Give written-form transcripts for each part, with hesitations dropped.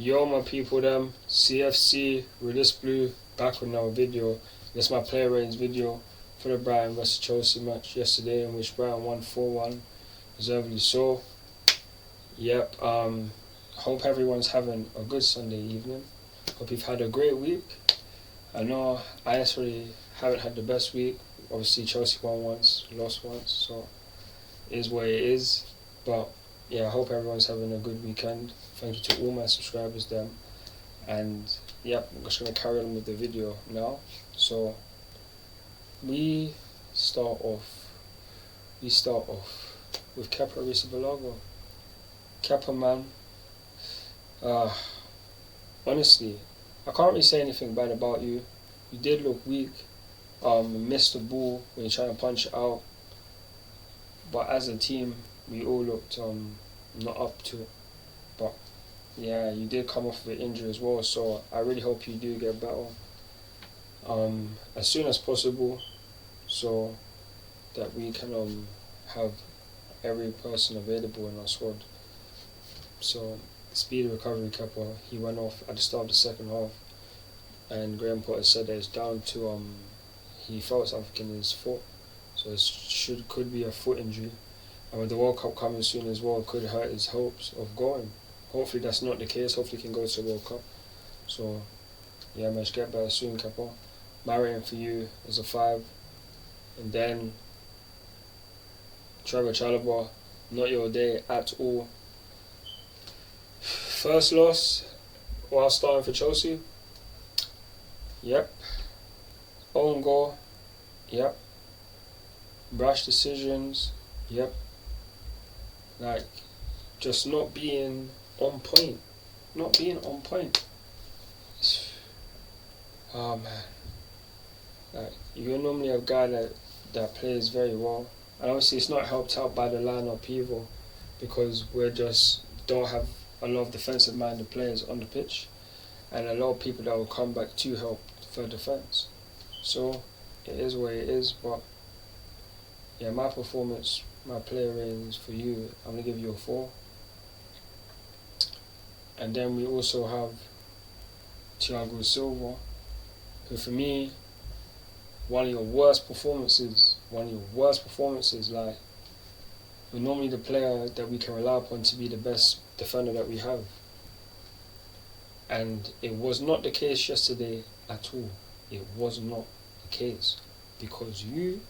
Yo my people them, CFC, Realist Blue, back with another video. This is my player ratings video for the Brighton vs Chelsea match yesterday, in which Brighton won 4-1, deservedly so. Yep, hope everyone's having a good Sunday evening. Hope you've had a great week. I know I necessarily haven't had the best week. Obviously Chelsea won once, lost once, so it is what it is. But yeah, I hope everyone's having a good weekend. Thank you to all my subscribers them. And yep, I'm just going to carry on with the video now. So we start off with Kepa Arrizabalaga. Kepa, man, honestly, I can't really say anything bad about you. You did look weak. Missed the ball when you're trying to punch it out. But as a team, we all looked not up to it. But yeah, you did come off of an injury as well, so I really hope you do get better as soon as possible, so that we can have every person available in our squad. So speedy recovery, Kepa. He went off at the start of the second half, and Graham Potter said that it's down to he felt something in his foot, so it could be a foot injury. And with the World Cup coming soon as well, it could hurt his hopes of going. Hopefully that's not the case. Hopefully he can go to the World Cup. So yeah, man, just get better soon, Kepa. My rating for you is a 5. And then Trevor Chalobah, not your day at all. First loss while starting for Chelsea. Yep. Own goal. Yep. Brash decisions. Yep. Like, just not being on point. Not being on point. Oh man. Like, you're normally a guy that plays very well. And obviously it's not helped out by the lineup either, because we just don't have a lot of defensive minded players on the pitch, and a lot of people that will come back to help for defence. So it is what it is. But yeah, my performance, my player ratings for you, I'm going to give you a 4. And then we also have Thiago Silva, who for me, one of your worst performances. Like, we're normally the player that we can rely upon to be the best defender that we have. And it was not the case yesterday at all. It was not the case, because you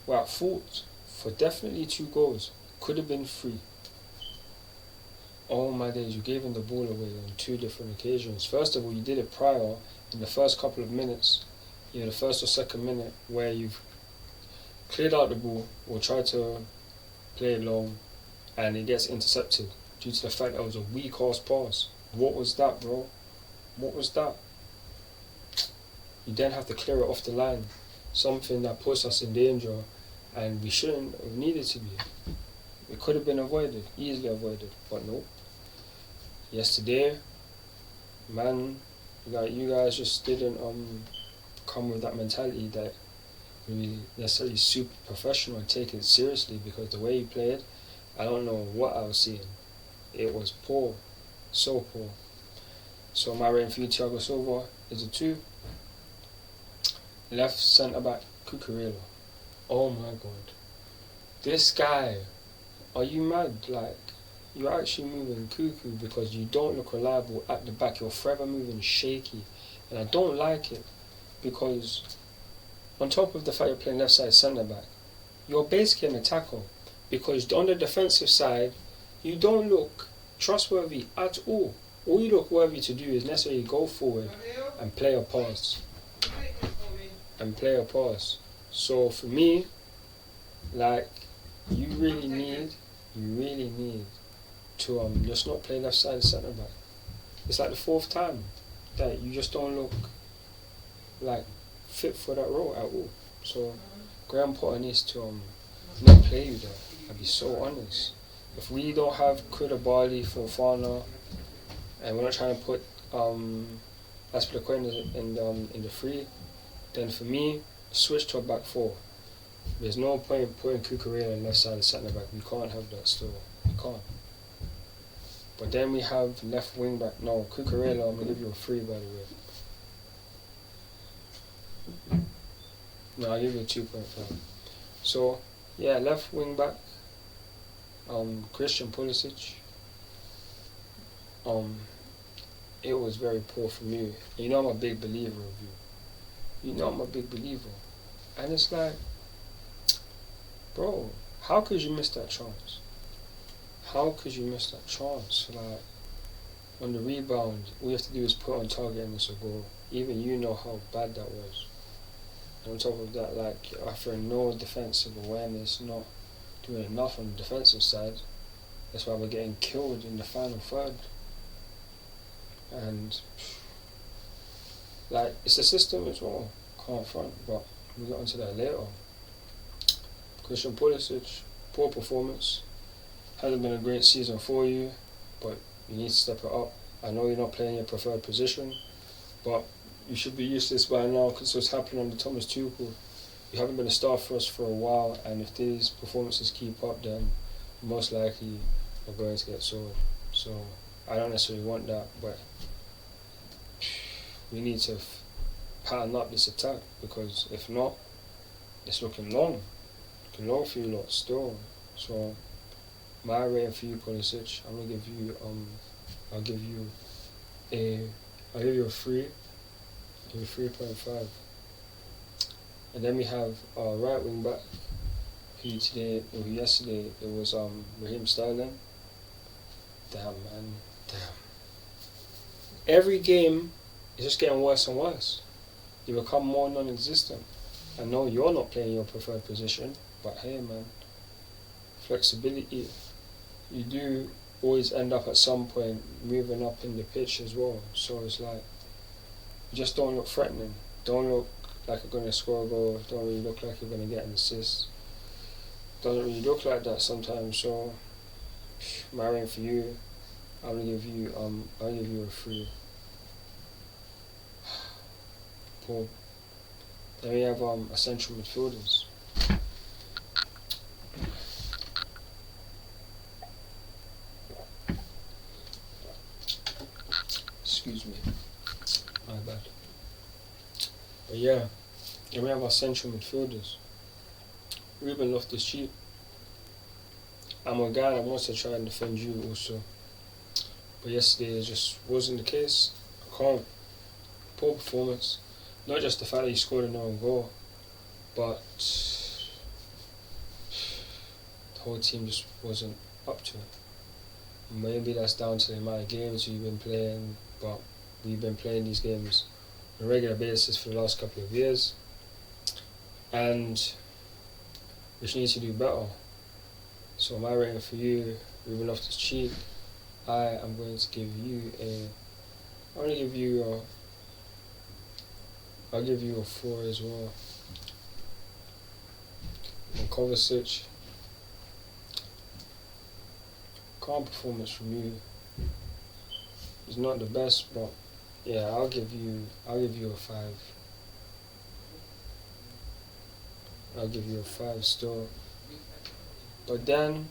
were at fault for definitely 2 goals. Could have been 3. Oh my days, you gave him the ball away on 2 different occasions. First of all, you did it prior in the first couple of minutes. The first or second minute, where you've cleared out the ball or tried to play it long, and it gets intercepted due to the fact that it was a weak ass pass. What was that, bro? What was that? You then have to clear it off the line, something that puts us in danger, and we shouldn't have needed to be. It could have been avoided, easily avoided, but no. Yesterday, man, you guys just didn't come with that mentality that we necessarily super professional and take it seriously, because the way he played, I don't know what I was seeing. It was poor, so poor. So my rating for you, Thiago Silva, is a 2. Left centre back, Cucurella. Oh my god. This guy, are you mad? Like, you're actually moving cuckoo, because you don't look reliable at the back. You're forever moving shaky, and I don't like it, because on top of the fact you're playing left side centre back, you're basically an attacker, because on the defensive side you don't look trustworthy at all. All you look worthy to do is necessarily go forward and play a pass. So for me, like, you really need to just not play left side centre back. It's like the 4th time that you just don't look like fit for that role at all. So Graham Potter needs to not play you there. I'll be so honest. If we don't have Koulibaly, Fofana, and we're not trying to put Aspilicueta in the 3, then for me, switch to a back 4. There's no point putting Cucurella on left side of centre back. We can't have that still. We can't. But then we have left wing back. No, Cucurella, I'm gonna give you a 3 by the way. No, I'll give you a 2.5. So yeah, left wing back. Christian Pulisic. It was very poor from you. You know I'm a big believer of you. You know I'm a big believer. And it's like, bro, how could you miss that chance? How could you miss that chance? Like, on the rebound, all you have to do is put on target and it's a goal. Even you know how bad that was. And on top of that, like, after no defensive awareness, not doing enough on the defensive side, that's why we're getting killed in the final third. And, like, it's the system as well. Can't front, but we'll get onto that later. Christian Pulisic, poor performance. Hasn't been a great season for you, but you need to step it up. I know you're not playing your preferred position, but you should be used to this by now because what's happening under Thomas Tuchel. You haven't been a star for us for a while, and if these performances keep up, then most likely we're going to get sold. So I don't necessarily want that, but we need to pattern up this attack because if not, it's looking long for you lot still. So my rating for you, Pulisic, I'm gonna give you I'll give you a 3, 3.5. And then we have our right wing back, who yesterday it was Raheem Sterling. Damn man, damn. Every game is just getting worse and worse. You become more non-existent. I know you're not playing your preferred position, but hey man, flexibility. You do always end up at some point moving up in the pitch as well. So it's like, just don't look threatening. Don't look like you're going to score a goal. Don't really look like you're going to get an assist. Doesn't really look like that sometimes. So my rating for you, I'll give you a 3. Poor. Then we have essential midfielders. Excuse me. My bad. But yeah, then we have our central midfielders. Ruben Loftus-Cheek. I'm a guy that wants to try and defend you also. But yesterday it just wasn't the case. I can't. Poor performance. Not just the fact that he scored an own goal, but the whole team just wasn't up to it. Maybe that's down to the amount of games you've been playing, but we've been playing these games on a regular basis for the last couple of years, and we just need to do better. So my rating for you, Ruben Loftus-Cheek, I'm going to give you I'll give you a 4 as well. And Kovacic, calm performance from you. It's not the best, but yeah, I'll give you a 5. I'll give you a 5 still. But then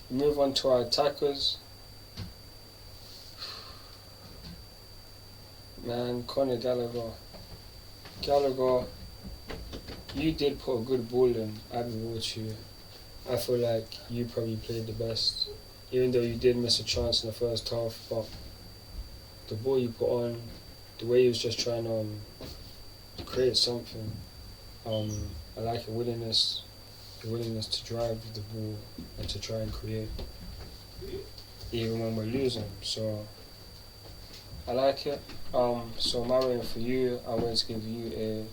move on to our attackers. Man, Conor Gallagher, you did put a good ball in. I reward you. I feel like you probably played the best, even though you did miss a chance in the first half. But the ball you put on, the way he was just trying to create something. I like your willingness to drive the ball and to try and create, even when we're losing. So I like it. So my rating for you, I'm going to give you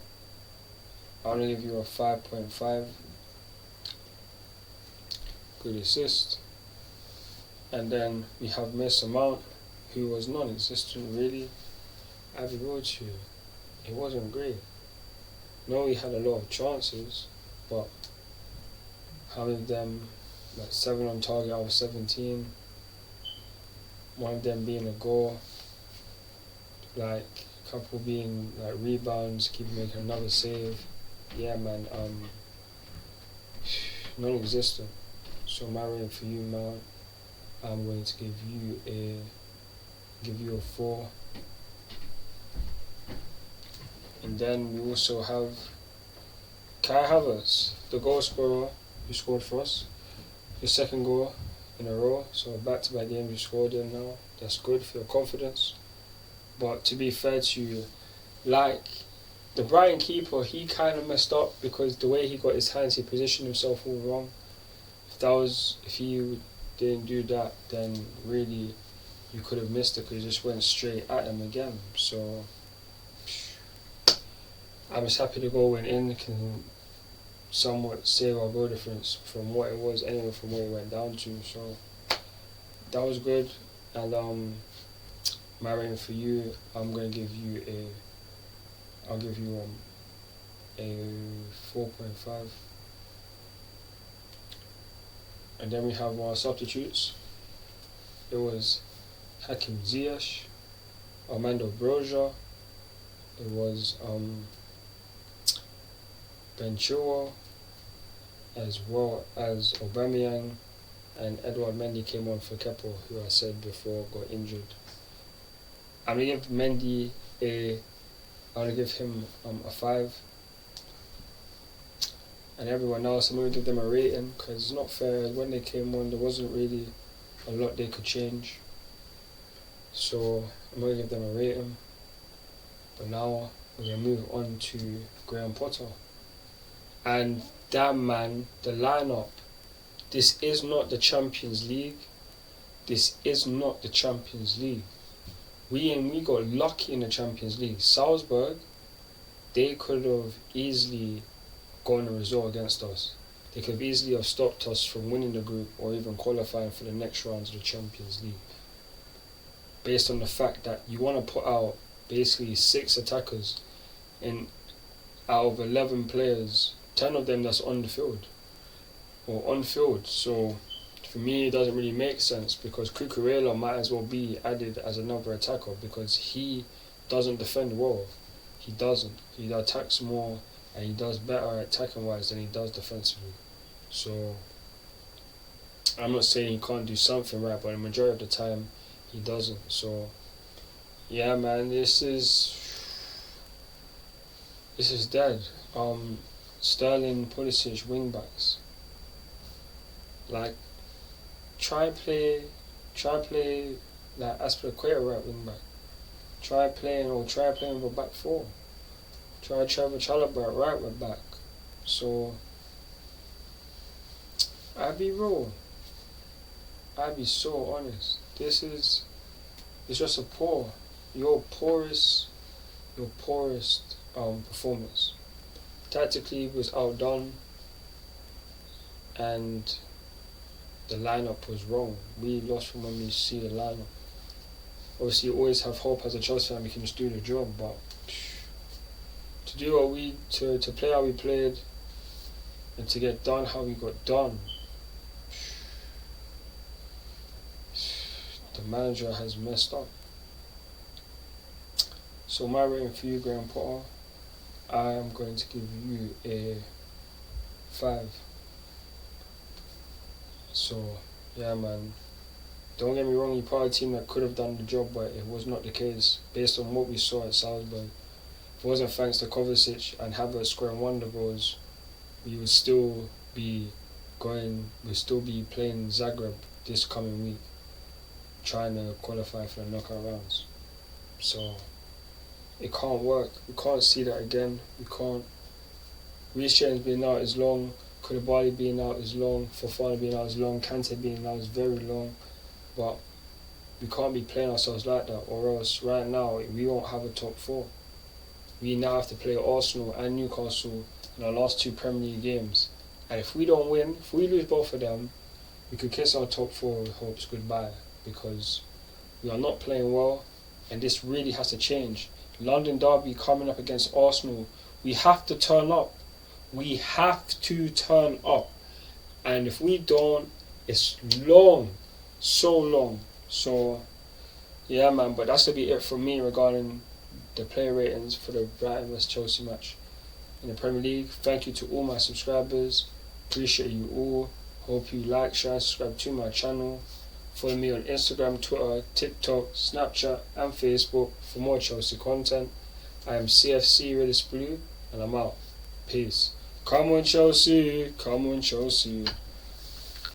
a 5.5. Good assist. And then we have Mason Mount, who was non-existent really. I'll be real with you, it wasn't great. No, he had a lot of chances, but how many of them, like 7 on target out of 17, one of them being a goal, like a couple being like rebounds, keep making another save. Yeah man, non-existent. So my rating for you, Mount, I'm going to give you a 4. And then we also have Kai Havertz, the goal scorer who scored for us. Your second goal in a row, so back-to-back games you scored in now. That's good for your confidence. But to be fair to you, like the Brighton keeper, he kind of messed up because the way he got his hands, he positioned himself all wrong. If he didn't do that, then really you could have missed it because he just went straight at him again. So I'm just happy the goal went in. Can somewhat save our goal difference from what it was anyway, from where it went down to. So that was good. And my rating for you, I'll give you a 4.5. And then we have our substitutes. It was Hakim Ziyech, Armando Broja, it was Ben Chilwell, as well as Aubameyang, and Edouard Mendy came on for Kepa, who I said before got injured. I'm going to give Mendy I'm going to give him a 5. And everyone else, I'm going to give them a rating because it's not fair. When they came on, there wasn't really a lot they could change. So I'm going to give them a rating. But now we're going to move on to Graham Potter. And damn man, the lineup. This is not the Champions League. This is not the Champions League. We got lucky in the Champions League. Salzburg, they could have easily gone a result against us. They could have easily have stopped us from winning the group or even qualifying for the next round of the Champions League. Based on the fact that you want to put out basically 6 attackers in out of 11 players, 10 of them that's on the field or on field. So for me, it doesn't really make sense because Cucurella might as well be added as another attacker because he doesn't defend well. He doesn't. He attacks more and he does better attacking wise than he does defensively. So I'm not saying he can't do something right, but the majority of the time he doesn't. So yeah, man, this is dead. Sterling, Pulisic, wing backs. Like try play like Aspilicueta right wing back. Try playing with a back 4. Try Trevor Chalobah right wing back. So I'd be real. I'd be so honest. It's just your poorest performance. Tactically was outdone and the lineup was wrong. We lost from when we see the lineup. Obviously you always have hope as a Chelsea fan we can just do the job, but to do to play how we played and to get done how we got done, the manager has messed up. So my rating for you, Graham Potter, I am going to give you a 5. So yeah, man, don't get me wrong, you're part of a team that could have done the job, but it was not the case based on what we saw at Salzburg. If it wasn't thanks to Kovacic and Havertz scoring wonder goals, we would still be playing Zagreb this coming week, trying to qualify for the knockout rounds. So it can't work. We can't see that again. We can't. Reece James being out is long. Koulibaly being out is long. Fofana being out is long. Kante being out is very long. But we can't be playing ourselves like that, or else right now we won't have a top 4. We now have to play Arsenal and Newcastle in our last 2 Premier League games. And if we don't win, if we lose both of them, we could kiss our top 4 hopes goodbye because we are not playing well and this really has to change. London derby coming up against Arsenal, we have to turn up. We have to turn up. And if we don't, it's long. So long. So, yeah, man. But that's going to be it from me regarding the player ratings for the Brighton vs Chelsea match in the Premier League. Thank you to all my subscribers. Appreciate you all. Hope you like, share, and subscribe to my channel. Follow me on Instagram, Twitter, TikTok, Snapchat and Facebook for more Chelsea content. I am CFC Redis Blue and I'm out. Peace. Come on Chelsea, come on Chelsea.